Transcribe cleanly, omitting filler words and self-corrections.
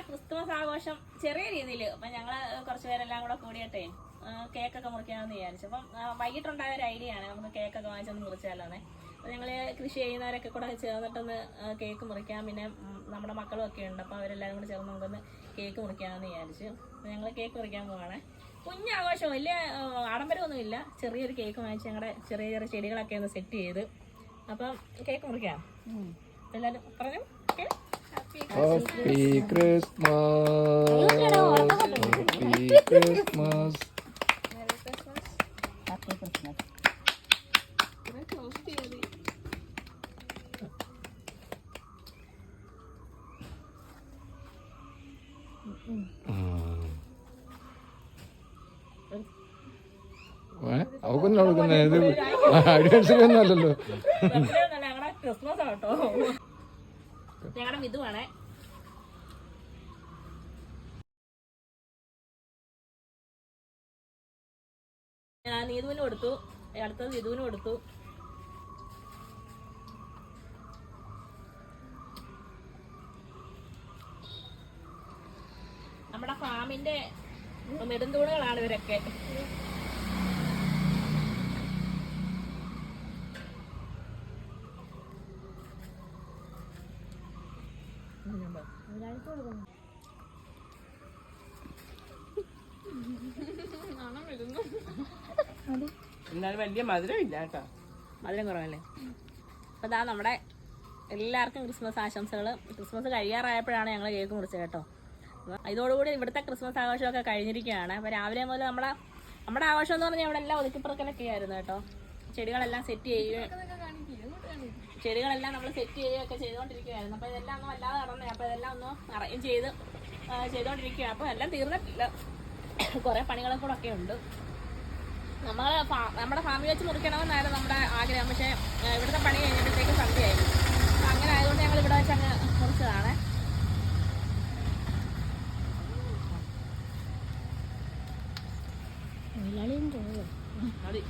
Christmas ആഘോഷം ചെറിയ രീതിയിൽ അപ്പം ഞങ്ങൾ കുറച്ച് പേരെല്ലാം കൂടെ കൂടിയിട്ടേ കേക്കൊക്കെ മുറിക്കാമെന്ന് വിചാരിച്ചു. അപ്പം വൈകിട്ടുണ്ടായ ഒരു ഐഡിയ ആണ്, നമുക്ക് കേക്കൊക്കെ വാങ്ങിച്ചൊന്ന് മുറിച്ചാലോന്നേ. അപ്പോൾ ഞങ്ങൾ കൃഷി ചെയ്യുന്നവരൊക്കെ കൂടെ ചേർന്നിട്ടൊന്ന് കേക്ക് മുറിക്കാം. പിന്നെ നമ്മുടെ മക്കളും ഒക്കെ ഉണ്ട്, അപ്പോൾ അവരെല്ലാവരും കൂടെ ചേർന്ന് നമുക്കൊന്ന് കേക്ക് മുറിക്കാമെന്ന് വിചാരിച്ചു. അപ്പോൾ ഞങ്ങൾ കേക്ക് മുറിക്കാൻ പോവാണേ. കുഞ്ഞാഘോഷം, വലിയ ആഡംബരമൊന്നുമില്ല. ചെറിയൊരു കേക്ക് വാങ്ങിച്ച് ഞങ്ങളുടെ ചെറിയ ചെറിയ ചെടികളൊക്കെ ഒന്ന് സെറ്റ് ചെയ്ത് അപ്പം കേക്ക് മുറിക്കാം. എല്ലാവരും പറഞ്ഞു ഹാപ്പി ക്രിസ്മസ്, ഹാപ്പി ക്രിസ്മസ്. അവക്കൊന്നും കൊടുക്കുന്ന ഇത് അഡ്വാൻസിലൊന്നും അല്ലല്ലോ. ഞങ്ങളുടെ ക്രിസ്മസ് ആട്ടോ, ഞങ്ങളുടെ വിധുവാണേ. ഞാൻ നീതുവിന് കൊടുത്തു, അടുത്തത് വിധുവിന് കൊടുത്തു. നമ്മുടെ ഫാമിന്റെ നെടുന്തൂണുകളാണ് ഇവരൊക്കെ. എന്നാലും വലിയ മധുരം ഇല്ല കേട്ടോ, മധുരം കുറവല്ലേ. അപ്പോൾ ഇതാ നമ്മുടെ എല്ലാവർക്കും ക്രിസ്മസ് ആശംസകൾ. ക്രിസ്മസ് കഴിയാറായപ്പോഴാണ് ഞങ്ങൾ കേക്ക് മുറിച്ചത് കേട്ടോ. ഇതോടുകൂടി ഇവിടുത്തെ ക്രിസ്മസ് ആഘോഷമൊക്കെ കഴിഞ്ഞിരിക്കുകയാണ്. അപ്പോൾ രാവിലെ മുതൽ നമ്മുടെ ആഘോഷം എന്ന് പറഞ്ഞാൽ ഇവിടെ എല്ലാം ഒതുക്കിപ്പുറക്കലൊക്കെ ആയിരുന്നു കേട്ടോ. ചെടികളെല്ലാം സെറ്റ് ചെയ്യുകയും നമ്മൾ സെറ്റ് ചെയ്യുകയൊക്കെ ചെയ്തുകൊണ്ടിരിക്കുകയായിരുന്നു. അപ്പോൾ ഇതെല്ലാം ഒന്നും വല്ലാതെ നടന്നേ. അപ്പോൾ ഇതെല്ലാം ഒന്ന് അറേഞ്ച് ചെയ്തുകൊണ്ടിരിക്കുകയാണ്. അപ്പോൾ എല്ലാം തീർന്നിട്ടില്ല, കുറേ പണികളും കൂടെ ഒക്കെ ഉണ്ട്. നമ്മുടെ ഫാമിലി വെച്ച് മുറിക്കണമെന്നായിരുന്നു നമ്മുടെ ആഗ്രഹം. പക്ഷേ ഇവിടുത്തെ പണി കഴിഞ്ഞപ്പോഴത്തേക്ക് സന്ധ്യയായിരുന്നു. അപ്പം അങ്ങനെ ആയതുകൊണ്ട് ഞങ്ങൾ ഇവിടെ വെച്ച് അങ്ങ് മുറിച്ചതാണ്. മതി.